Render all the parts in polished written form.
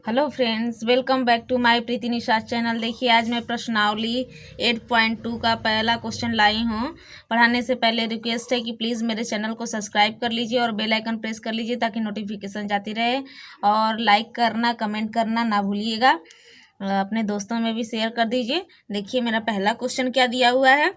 Hello friends, welcome back to my Preeti Nishad channel. देखिए, आज मैं प्रश्नावली 8.2 का पहला क्वेश्चन लाई हूँ। पढ़ाने से पहले रिक्वेस्ट है कि प्लीज़ मेरे चैनल को सब्सक्राइब कर लीजिए और बेल आइकन प्रेस कर लीजिए ताकि नोटिफिकेशन जाती रहे। और लाइक करना, कमेंट करना ना भूलिएगा। अपने दोस्तों में भी शेयर कर दीजिए। देखिए, मेरा पहला क्वेश्चन क्या दिया हुआ है।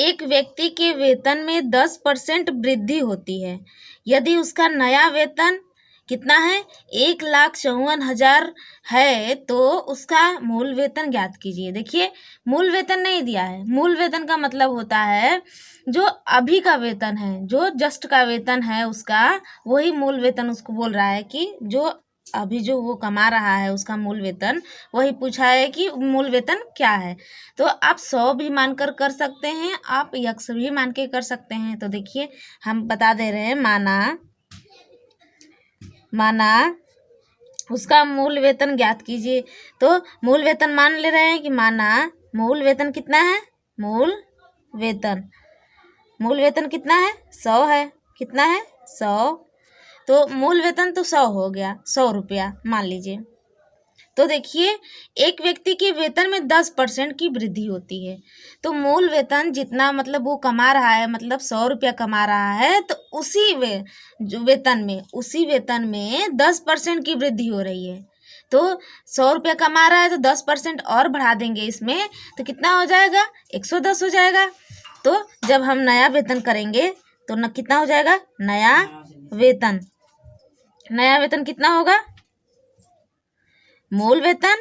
एक व्यक्ति के वेतन में 10% वृद्धि होती है। यदि उसका नया वेतन कितना है, 1,54,000 है, तो उसका मूल वेतन ज्ञात कीजिए। देखिए, मूल वेतन नहीं दिया है। मूल वेतन का मतलब होता है जो अभी का वेतन है, जो जस्ट का वेतन है उसका, वही मूल वेतन उसको बोल रहा है कि जो अभी जो वो कमा रहा है उसका मूल वेतन, वही पूछा है कि मूल वेतन क्या है। तो आप 100 भी मानकर कर सकते हैं, आप यक्स भी मान के कर सकते हैं। तो देखिए, हम बता दे रहे हैं, माना उसका मूल वेतन ज्ञात कीजिए। तो मूल वेतन मान ले रहे हैं कि माना मूल वेतन कितना है, मूल वेतन कितना है, 100 है। कितना है, 100। तो मूल वेतन तो 100 हो गया, 100 रुपया मान लीजिए। तो देखिए, एक व्यक्ति के वेतन में 10% की वृद्धि होती है। तो मूल वेतन जितना मतलब वो कमा रहा है, मतलब 100 रुपया कमा रहा है, तो उसी उसी वेतन में 10% की वृद्धि हो रही है। तो 100 रुपया कमा रहा है तो 10% और बढ़ा देंगे इसमें, तो कितना हो जाएगा, 110 हो जाएगा। तो जब हम नया वेतन करेंगे तो कितना हो जाएगा, नया वेतन कितना होगा, मूल वेतन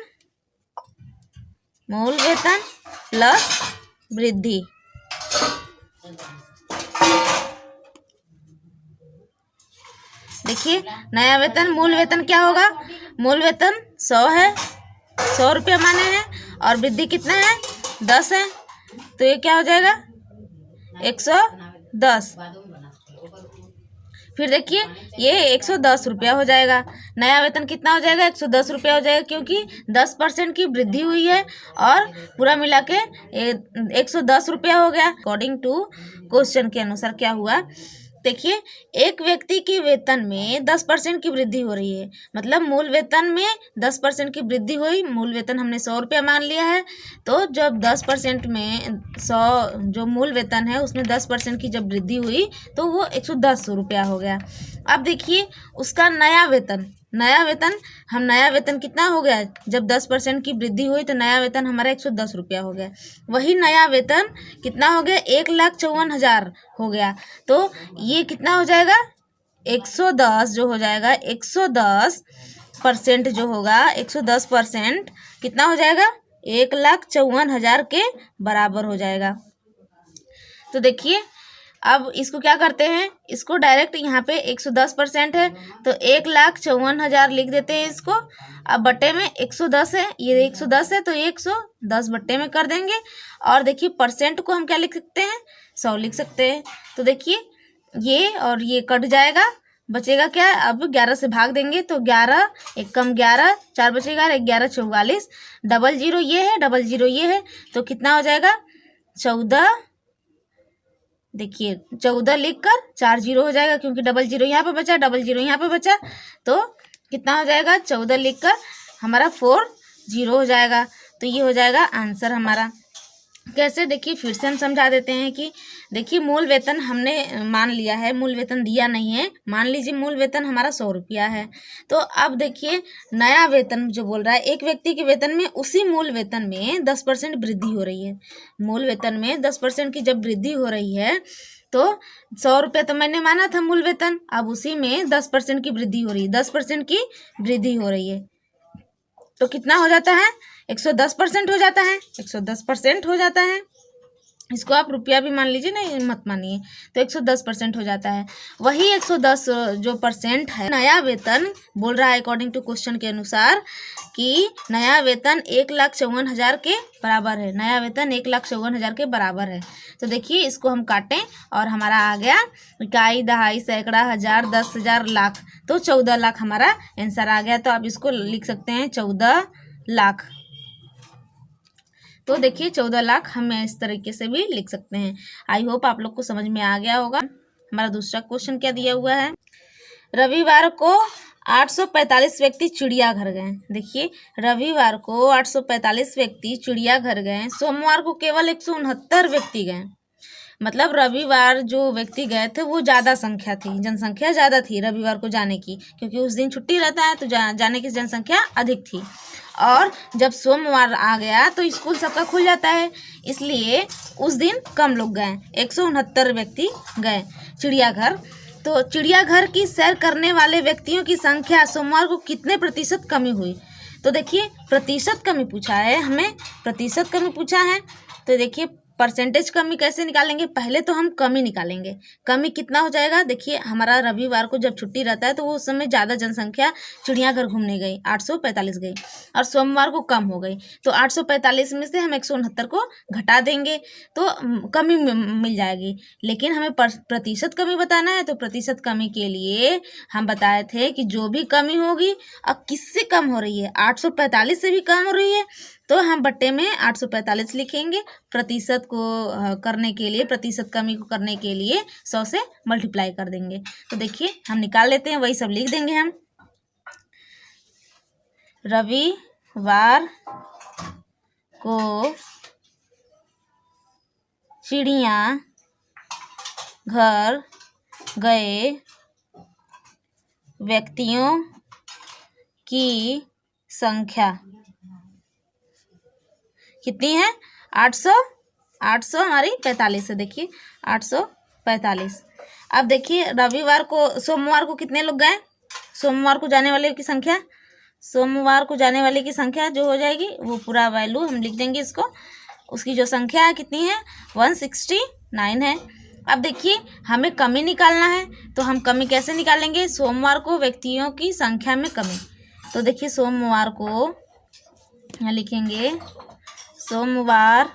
प्लस वृद्धि। देखिए, नया वेतन, मूल वेतन क्या होगा, मूल वेतन 100 है, 100 रुपया माने हैं, और वृद्धि कितना है, 10 है। तो ये क्या हो जाएगा, 110। फिर देखिए, ये 110 रुपया हो जाएगा। नया वेतन कितना हो जाएगा, 110 रुपया हो जाएगा, क्योंकि 10% की वृद्धि हुई है और पूरा मिला के 110 रुपया हो गया। अकॉर्डिंग टू क्वेश्चन के अनुसार क्या हुआ, देखिए, एक व्यक्ति के वेतन में 10% की वृद्धि हो रही है, मतलब मूल वेतन में 10% की वृद्धि हुई। मूल वेतन हमने 100 रुपया मान लिया है, तो जब 10% में 100 जो मूल वेतन है उसमें 10% की जब वृद्धि हुई तो वो 110 रुपया हो गया। अब देखिए, उसका नया वेतन कितना हो गया, जब 10% की वृद्धि हुई तो नया वेतन हमारा 110 रुपया हो गया। वही नया वेतन कितना हो गया, 1,54,000 हो गया। तो ये कितना हो जाएगा, 110 जो हो जाएगा, 110% जो होगा, 110% कितना हो जाएगा, 1,54,000 के बराबर हो जाएगा। तो देखिए, अब इसको क्या करते हैं, इसको डायरेक्ट यहाँ पे 110% है तो 1,54,000 लिख देते हैं इसको। अब बट्टे में 110 है, ये 110 है तो 110 बट्टे में कर देंगे। और देखिए, परसेंट को हम क्या लिख सकते हैं, 100 लिख सकते हैं। तो देखिए, ये और ये कट जाएगा, बचेगा क्या, अब 11 से भाग देंगे तो 11 एक कम 11, 4 बचेगा, 11 44, डबल जीरो ये है, डबल जीरो ये है, तो कितना हो जाएगा, 14। देखिए, 14 लिख कर 4 जीरो हो जाएगा, क्योंकि डबल जीरो यहाँ पे बचा, डबल जीरो यहाँ पे बचा, तो कितना हो जाएगा, 14 लिख कर हमारा 4 जीरो हो जाएगा। तो ये हो जाएगा आंसर हमारा। कैसे, देखिए फिर से हम समझा देते हैं कि देखिए, मूल वेतन हमने मान लिया है, मूल वेतन दिया नहीं है। मान लीजिए मूल वेतन हमारा 100 रुपया है। तो अब देखिए, नया वेतन जो बोल रहा है, एक व्यक्ति के वेतन में उसी मूल वेतन में 10% वृद्धि हो रही है। मूल वेतन में 10% की जब वृद्धि हो रही है तो 100 रुपया तो मैंने माना था मूल वेतन, अब उसी में 10% की वृद्धि हो रही है, 10% की वृद्धि हो रही है। तो कितना हो जाता है, 110% हो जाता है, 110% हो जाता है। इसको आप रुपया भी मान लीजिए, नहीं मत मानिए, तो 110% हो जाता है। वही 110 जो परसेंट है, नया वेतन बोल रहा है अकॉर्डिंग टू क्वेश्चन के अनुसार कि नया वेतन 1,54,000 के बराबर है। नया वेतन 1,54,000 के बराबर है। तो देखिए, इसको हम काटें और हमारा आ गया इकाई, दहाई, सैकड़ा, हजार, 10,000, लाख, तो 14 लाख हमारा आंसर आ गया। तो आप इसको लिख सकते हैं 14 लाख। तो देखिए, 14 लाख हम इस तरीके से भी लिख सकते हैं। आई होप आप लोग को समझ में आ गया होगा। हमारा दूसरा क्वेश्चन क्या दिया हुआ है, रविवार को 845 व्यक्ति चिड़ियाघर गए। देखिए रविवार को 845 व्यक्ति चिड़ियाघर गए, सोमवार को केवल 169 व्यक्ति गए। मतलब रविवार जो व्यक्ति गए थे वो ज़्यादा संख्या थी, जनसंख्या ज़्यादा थी रविवार को जाने की, क्योंकि उस दिन छुट्टी रहता है तो जाने की जनसंख्या अधिक थी। और जब सोमवार आ गया तो स्कूल सबका खुल जाता है, इसलिए उस दिन कम लोग गए, 169 व्यक्ति गए चिड़ियाघर। तो चिड़ियाघर की सैर करने वाले व्यक्तियों की संख्या सोमवार को कितने प्रतिशत कमी हुई? तो देखिए प्रतिशत कमी पूछा है, हमें प्रतिशत कमी पूछा है। तो देखिए परसेंटेज कमी कैसे निकालेंगे, पहले तो हम कमी निकालेंगे। कमी कितना हो जाएगा, देखिए हमारा रविवार को जब छुट्टी रहता है तो वो उस समय ज़्यादा जनसंख्या चिड़ियाघर घूमने गई, 845 गई, और सोमवार को कम हो गई। तो 845 में से हम 169 को घटा देंगे तो कमी मिल जाएगी। लेकिन हमें प्रतिशत कमी बताना है, तो प्रतिशत कमी के लिए हम बताए थे कि जो भी कमी होगी, अब किससे कम हो रही है, 845 से भी कम हो रही है, तो हम बट्टे में 845 लिखेंगे। प्रतिशत को करने के लिए, प्रतिशत कमी को करने के लिए 100 से मल्टीप्लाई कर देंगे। तो देखिए हम निकाल लेते हैं, वही सब लिख देंगे हम। रविवार को चिड़िया घर गए व्यक्तियों की संख्या कितनी है, 800 हमारी 45 है। देखिए 845। अब देखिए रविवार को, सोमवार को कितने लोग गए, सोमवार को जाने वाले की संख्या, सोमवार को जाने वाले की संख्या जो हो जाएगी वो पूरा वैल्यू हम लिख देंगे इसको। उसकी जो संख्या है कितनी है, 169 है। अब देखिए हमें कमी निकालना है, तो हम कमी कैसे निकालेंगे, सोमवार को व्यक्तियों की संख्या में कमी। तो देखिए सोमवार को यहाँ लिखेंगे, सोमवार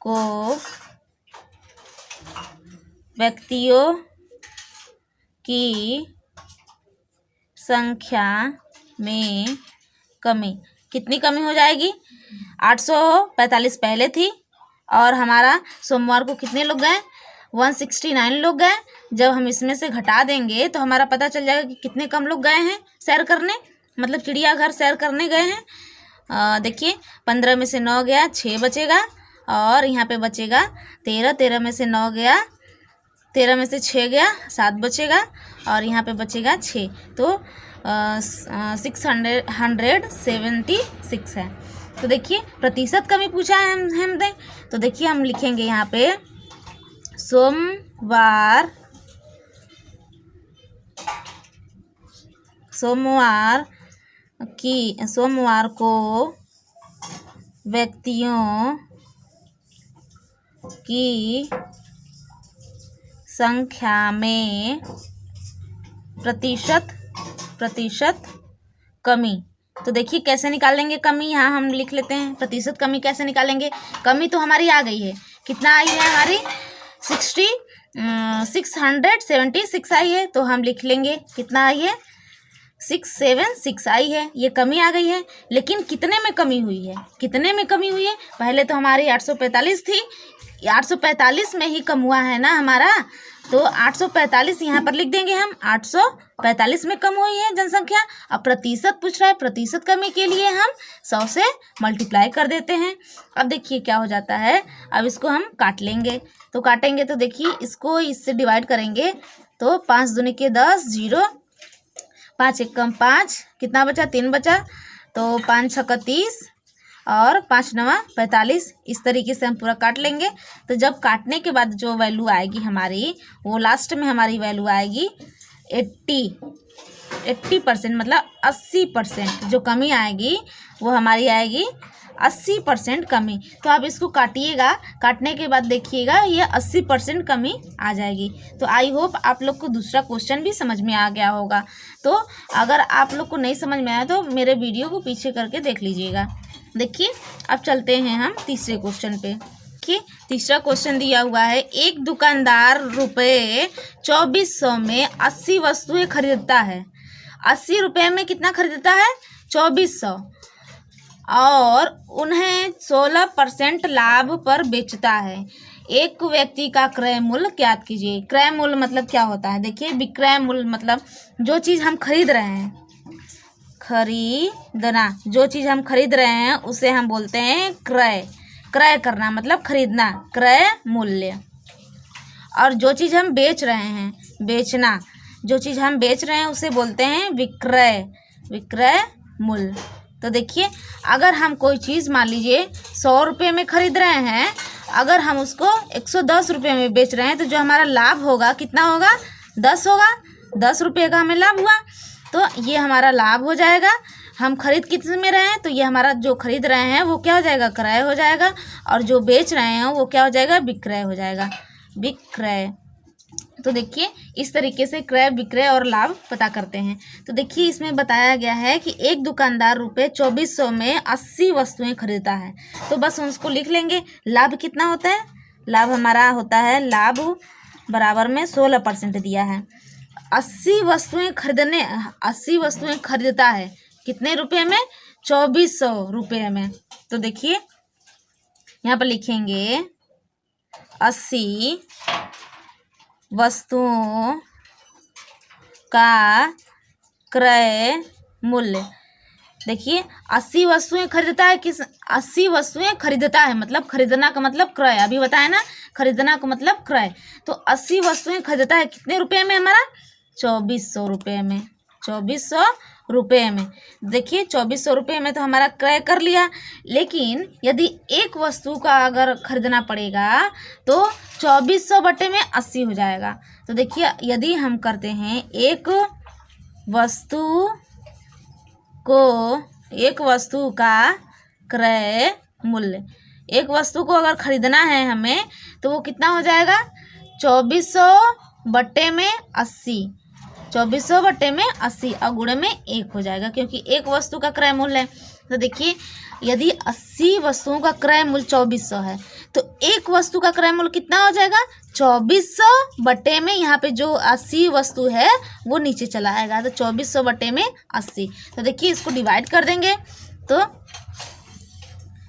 को व्यक्तियों की संख्या में कमी। कितनी कमी हो जाएगी, 845 पहले थी और हमारा सोमवार को कितने लोग गए, 169 लोग गए। जब हम इसमें से घटा देंगे तो हमारा पता चल जाएगा कि कितने कम लोग गए हैं सैर करने, मतलब चिड़ियाघर सैर करने गए हैं। देखिए 15 में से 9 गया, 6 बचेगा, और यहाँ पे बचेगा 13 में से 9 गया, 13 में से 6 गया, 7 बचेगा, और यहाँ पे बचेगा 6, तो 676 है। तो देखिए प्रतिशत कमी पूछा है हमने, तो देखिए हम लिखेंगे यहाँ पे सोमवार को व्यक्तियों की संख्या में प्रतिशत कमी। तो देखिए कैसे निकालेंगे कमी, यहाँ हम लिख लेते हैं प्रतिशत कमी कैसे निकालेंगे। कमी तो हमारी आ गई है, कितना आई है हमारी, 676 आई है, तो हम लिख लेंगे कितना आई है, 676 आई है, ये कमी आ गई है। लेकिन कितने में कमी हुई है, कितने में कमी हुई है, पहले तो हमारी 845 थी, 845 में ही कम हुआ है ना हमारा, तो 845 यहाँ पर लिख देंगे हम, 845 में कम हुई है जनसंख्या। अब प्रतिशत पूछ रहा है, प्रतिशत कमी के लिए हम 100 से मल्टीप्लाई कर देते हैं। अब देखिए क्या हो जाता है, अब इसको हम काट लेंगे, तो काटेंगे तो देखिए इसको इससे डिवाइड करेंगे तो 5 दूनी के 10, 0, 5 एकम 5, कितना बचा, 3 बचा, तो 5 छक्का 30 और 5 नवा 45। इस तरीके से हम पूरा काट लेंगे। तो जब काटने के बाद जो वैल्यू आएगी हमारी, वो लास्ट में हमारी वैल्यू आएगी 80%, मतलब 80%। जो कमी आएगी वो हमारी आएगी 80% कमी। तो आप इसको काटिएगा, काटने के बाद देखिएगा ये 80% कमी आ जाएगी। तो आई होप आप लोग को दूसरा क्वेश्चन भी समझ में आ गया होगा। तो अगर आप लोग को नहीं समझ में आया तो मेरे वीडियो को पीछे करके देख लीजिएगा। देखिए अब चलते हैं हम तीसरे क्वेश्चन पे। कि तीसरा क्वेश्चन दिया हुआ है, एक दुकानदार रुपये 2400 में 80 वस्तुएं खरीदता है। 80 रुपये में कितना खरीदता है, 2400, और उन्हें 16% लाभ पर बेचता है। एक व्यक्ति का क्रय मूल्य ज्ञात कीजिए। क्रय मूल्य मतलब क्या होता है? देखिए, विक्रय मूल्य मतलब जो चीज़ हम खरीद रहे हैं, खरीदना, जो चीज़ हम खरीद रहे हैं उसे हम बोलते हैं क्रय। क्रय करना मतलब खरीदना, क्रय मूल्य। और जो चीज़ हम बेच रहे हैं, बेचना, जो चीज़ हम बेच रहे हैं उसे बोलते हैं विक्रय, विक्रय मूल्य। तो देखिए, अगर हम कोई चीज़ मान लीजिए 100 रुपये में खरीद रहे हैं, अगर हम उसको 110 रुपये में बेच रहे हैं तो जो हमारा लाभ होगा कितना होगा? 10 होगा। 10 रुपये का हमें लाभ हुआ, तो ये हमारा लाभ हो जाएगा। हम खरीद कितने में रहे हैं, तो ये हमारा जो खरीद रहे हैं वो क्या हो जाएगा? क्रय हो जाएगा। और जो बेच रहे हैं वो क्या हो जाएगा? विक्रय हो जाएगा, विक्रय। तो देखिए, इस तरीके से क्रय, विक्रय और लाभ पता करते हैं। तो देखिए, इसमें बताया गया है कि एक दुकानदार रुपये 2400 में 80 वस्तुएं खरीदता है। तो बस उसको लिख लेंगे। लाभ कितना होता है? लाभ हमारा होता है, लाभ बराबर में 16% दिया है। 80 वस्तुएं खरीदता है कितने रुपये में? 2400 रुपये में। तो देखिए, यहाँ पर लिखेंगे 80 वस्तुओं का क्रय मूल्य। देखिए, 80 वस्तुएं खरीदता है, किस 80 वस्तुएं खरीदता है मतलब खरीदना का मतलब क्रय, अभी बताया ना, खरीदना का मतलब क्रय। तो 80 वस्तुएं खरीदता है कितने रुपये में? हमारा 2400 रुपये में, 2400 रुपये में। देखिए, 2400 रुपये में तो हमारा क्रय कर लिया, लेकिन यदि एक वस्तु का अगर खरीदना पड़ेगा तो 2400 बटे में 80 हो जाएगा। तो देखिए, यदि हम करते हैं एक वस्तु का क्रय मूल्य, एक वस्तु को अगर खरीदना है हमें तो वो कितना हो जाएगा? 2400 बटे में 80, 2400 बटे में 80 और गुणे में 1 हो जाएगा, क्योंकि एक वस्तु का क्रय मूल्य है। तो देखिए, यदि 80 वस्तुओं का क्रय मूल्य 2400 है तो एक वस्तु का क्रय मूल्य कितना हो जाएगा? 2400 बटे में, यहाँ पे जो 80 वस्तु है वो नीचे चला आएगा, तो 2400 बटे में 80। तो देखिए, इसको डिवाइड कर देंगे, तो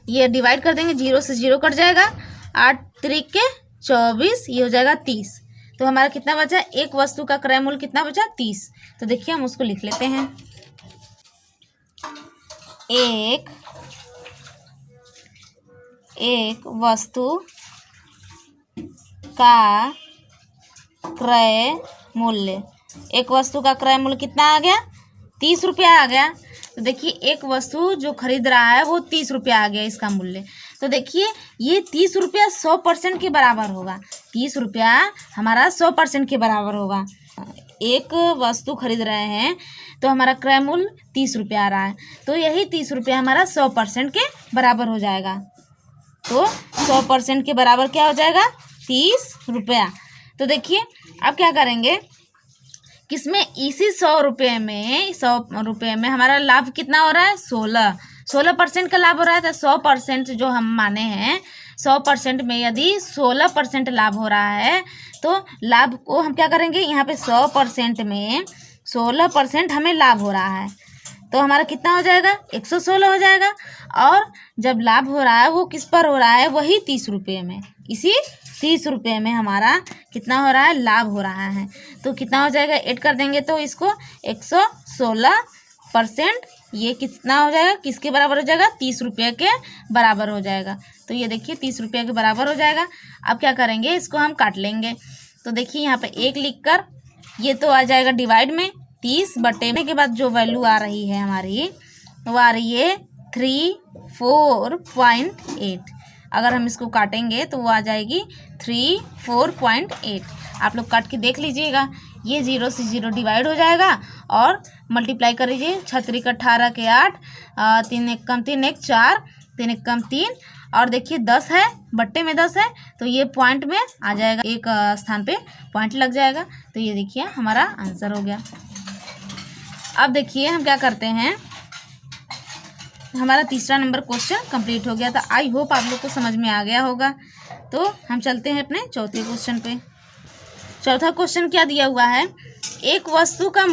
ये डिवाइड कर देंगे, 0 से 0 कट जाएगा, 8 त्रिके 24, ये हो जाएगा 30। तो हमारा कितना बचा? एक वस्तु का क्रय मूल्य कितना बचा? 30। तो देखिए, हम उसको लिख लेते हैं। एक वस्तु का क्रय मूल्य, एक वस्तु का क्रय मूल्य कितना आ गया? 30 रुपया आ गया। तो देखिए, एक वस्तु जो खरीद रहा है वो 30 रुपया आ गया इसका मूल्य। तो देखिए, ये 30 रुपया 100% के बराबर होगा। 30 रुपया हमारा 100% के बराबर होगा। एक वस्तु खरीद रहे हैं तो हमारा क्रय मूल्य 30 रुपया आ रहा है, तो यही 30 रुपया हमारा 100% के बराबर हो जाएगा। तो 100% के बराबर क्या हो जाएगा? 30 रुपया। तो देखिए, अब क्या करेंगे, किसमें? इसी 100 रुपये में हमारा लाभ कितना हो रहा है? 16% का लाभ हो रहा है। तो 100% जो हम माने हैं, 100% में यदि 16% लाभ हो रहा है तो लाभ को हम क्या करेंगे, यहाँ पे 100% में 16% हमें लाभ हो रहा है, तो हमारा कितना हो जाएगा? 116 हो जाएगा। और जब लाभ हो रहा है वो किस पर हो रहा है? वही 30 रुपये में, इसी 30 रुपये में हमारा कितना हो रहा है? लाभ हो रहा है। तो कितना हो जाएगा? ऐड कर देंगे तो इसको 116%, ये कितना हो जाएगा? किसके बराबर हो जाएगा? 30 रुपये के बराबर हो जाएगा। तो ये देखिए, 30 रुपये के बराबर हो जाएगा। अब क्या करेंगे, इसको हम काट लेंगे। तो देखिए, यहाँ पे 1 लिख कर ये तो आ जाएगा डिवाइड में, 30 बटे में के बाद जो वैल्यू आ रही है हमारी वो आ रही है 34.8। अगर हम इसको काटेंगे तो वो आ जाएगी 34.8। आप लोग काट के देख लीजिएगा। ये 0 से 0 डिवाइड हो जाएगा और मल्टीप्लाई कर लीजिए। 6 3 18 के 8, 3 1 कम 3 1 4, 3 1 कम 3, और देखिए 10 है, बट्टे में 10 है, तो ये पॉइंट में आ जाएगा, एक स्थान पे पॉइंट लग जाएगा। तो ये देखिए हमारा आंसर हो गया। अब देखिए हम क्या करते हैं, हमारा तीसरा नंबर क्वेश्चन कंप्लीट हो गया था। आई होप आप लोग को समझ में आ गया होगा। तो हम चलते हैं अपने चौथे क्वेश्चन पे। चौथा क्वेश्चन क्या दिया हुआ है, एक वस्तु का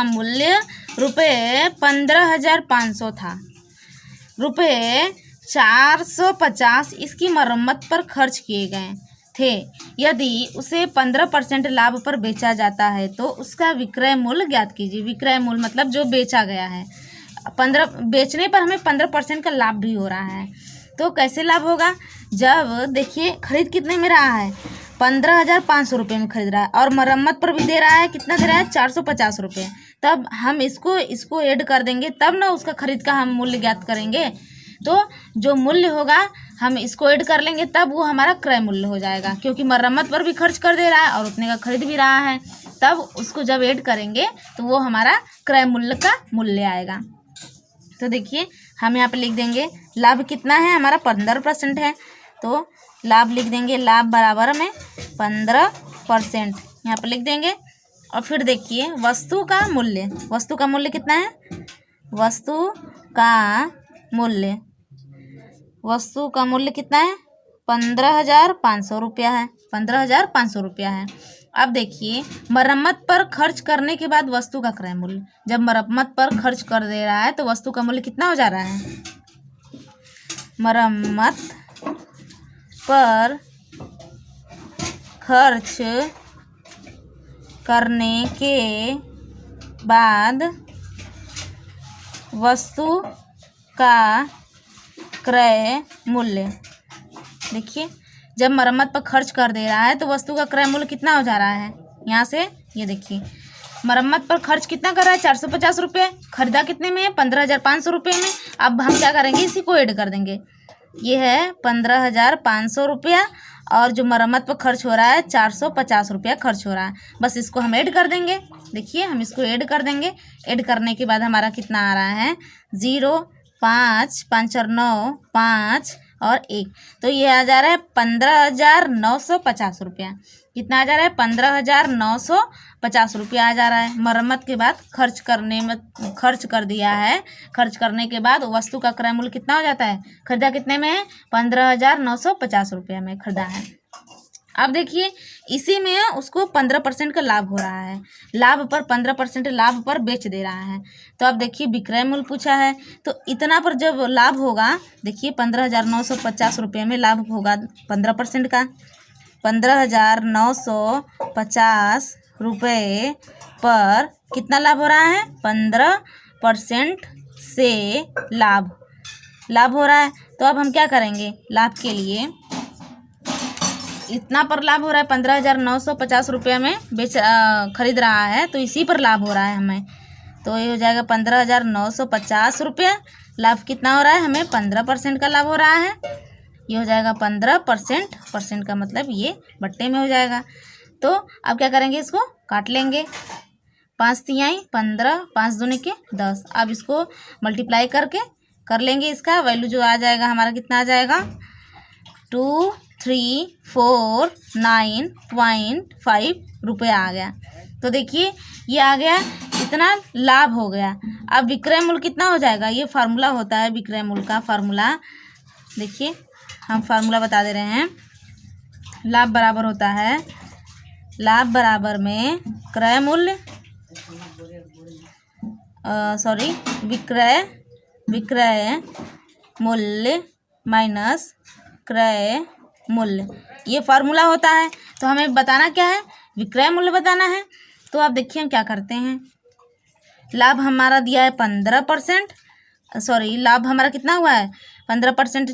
मूल्य रुपये 15,500 था, रुपये 450 इसकी मरम्मत पर खर्च किए गए थे। यदि उसे 15% लाभ पर बेचा जाता है तो उसका विक्रय मूल्य ज्ञात कीजिए। विक्रय मूल्य मतलब जो बेचा गया है। 15 बेचने पर हमें 15% का लाभ भी हो रहा है। तो कैसे लाभ होगा? जब देखिए खरीद कितने में रहा है, 15,500 रुपये में खरीद रहा है और मरम्मत पर भी दे रहा है, कितना दे रहा है, 450 रुपये। तब हम इसको ऐड कर देंगे, तब ना उसका खरीद का हम मूल्य ज्ञात करेंगे। तो जो मूल्य होगा हम इसको ऐड कर लेंगे, तब वो हमारा क्रय मूल्य हो जाएगा, क्योंकि मरम्मत पर भी खर्च कर दे रहा है और उतने का खरीद भी रहा है। तब उसको जब ऐड करेंगे तो वो हमारा क्रय मूल्य का मूल्य आएगा। तो देखिए हम यहाँ पे लिख देंगे लाभ कितना है हमारा, 15% है। तो लाभ लिख देंगे, लाभ बराबर में 15% यहाँ पे लिख देंगे। और फिर देखिए वस्तु का मूल्य, वस्तु का मूल्य कितना है, वस्तु का मूल्य, वस्तु का मूल्य कितना है, 15,500 रुपया है, 15,500 रुपया है। अब देखिए मरम्मत पर खर्च करने के बाद वस्तु का क्रय मूल्य, जब मरम्मत पर खर्च कर दे रहा है तो वस्तु का मूल्य कितना हो जा रहा है, मरम्मत पर खर्च करने के बाद वस्तु का क्रय मूल्य। देखिए जब मरम्मत पर खर्च कर दे रहा है तो वस्तु का क्रय मूल्य कितना हो जा रहा है, यहाँ से ये देखिए मरम्मत पर खर्च कितना कर रहा है, 450 रुपये, खरीदा कितने में है, 15,500 रुपये में। अब हम क्या करेंगे, इसी को ऐड कर देंगे। ये है 15,500 रुपया और जो मरम्मत पर खर्च हो रहा है 450 रुपया खर्च हो रहा है, बस इसको हम ऐड कर देंगे। देखिए हम इसको ऐड कर देंगे, ऐड करने के बाद हमारा कितना आ रहा है, 0, 5, 5 और 9, 5 और 1, तो ये आ जा रहा है 15,950 रुपया। कितना आ जा रहा है, 15,950 रुपया आ जा रहा है। मरम्मत के बाद खर्च करने में खर्च कर दिया है, खर्च करने के बाद वस्तु का क्रय मूल्य कितना हो जाता है, खरीदा कितने में है, 15,950 रुपया में खरीदा है। अब देखिए इसी में उसको 15% का लाभ हो रहा है, लाभ पर 15% लाभ पर बेच दे रहा है। तो अब देखिए विक्रय मूल्य पूछा है, तो इतना पर जब लाभ होगा, देखिए 15,950 रुपये में लाभ होगा 15% का, 15,950 रुपये पर कितना लाभ हो रहा है, 15% से लाभ हो रहा है। तो अब हम क्या करेंगे, लाभ के लिए इतना पर लाभ हो रहा है, 15,950 रुपये में खरीद रहा है, तो इसी पर लाभ हो रहा है हमें। तो ये हो जाएगा 15,950 रुपया, लाभ कितना हो रहा है हमें, 15% का लाभ हो रहा है। ये हो जाएगा 15%, का मतलब ये बट्टे में हो जाएगा। तो अब क्या करेंगे, इसको काट लेंगे, 5 तिहाई 15, 5 दूनी के 10। अब इसको मल्टीप्लाई करके कर लेंगे, इसका वैल्यू जो आ जाएगा हमारा कितना आ जाएगा, 2,349.5 रुपये आ गया। तो देखिए ये आ गया, इतना लाभ हो गया। अब विक्रय मूल्य कितना हो जाएगा, ये फार्मूला होता है विक्रय मूल्य का फार्मूला। देखिए हम फार्मूला बता दे रहे हैं, लाभ बराबर होता है, लाभ बराबर में क्रय मूल्य विक्रय मूल्य माइनस क्रय मूल्य, ये फार्मूला होता है। तो हमें बताना क्या है, विक्रय मूल्य बताना है। तो आप देखिए हम क्या करते हैं, लाभ हमारा दिया है 15%, लाभ हमारा कितना हुआ है, 15%,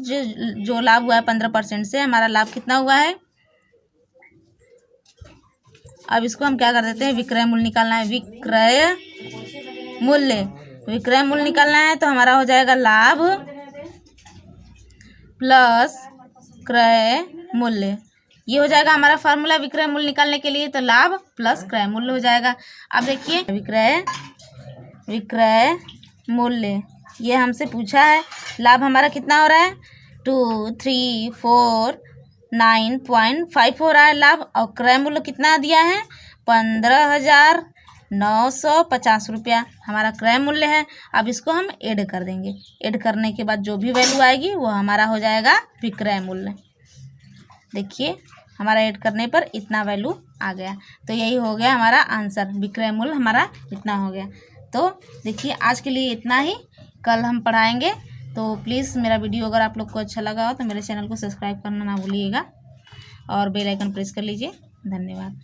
जो लाभ हुआ है 15% से हमारा लाभ कितना हुआ है। अब इसको हम क्या कर देते हैं, विक्रय मूल्य निकालना है, विक्रय मूल्य निकालना है। तो हमारा हो जाएगा लाभ प्लस क्रय मूल्य, ये हो जाएगा हमारा फार्मूला विक्रय मूल्य निकालने के लिए। तो लाभ प्लस क्रय मूल्य हो जाएगा। अब देखिए विक्रय मूल्य ये हमसे पूछा है, लाभ हमारा कितना हो रहा है, 2,349.5 हो रहा है लाभ, और क्रय मूल्य कितना दिया है, 15,950 रुपया हमारा क्रय मूल्य है। अब इसको हम ऐड कर देंगे, ऐड करने के बाद जो भी वैल्यू आएगी वो हमारा हो जाएगा विक्रय मूल्य। देखिए हमारा ऐड करने पर इतना वैल्यू आ गया। तो यही हो गया हमारा आंसर, विक्रय मूल्य हमारा इतना हो गया। तो देखिए आज के लिए इतना ही, कल हम पढ़ाएंगे तो प्लीज़ मेरा वीडियो अगर आप लोग को अच्छा लगा हो तो मेरे चैनल को सब्सक्राइब करना ना भूलिएगा और बेल आइकन प्रेस कर लीजिए। धन्यवाद।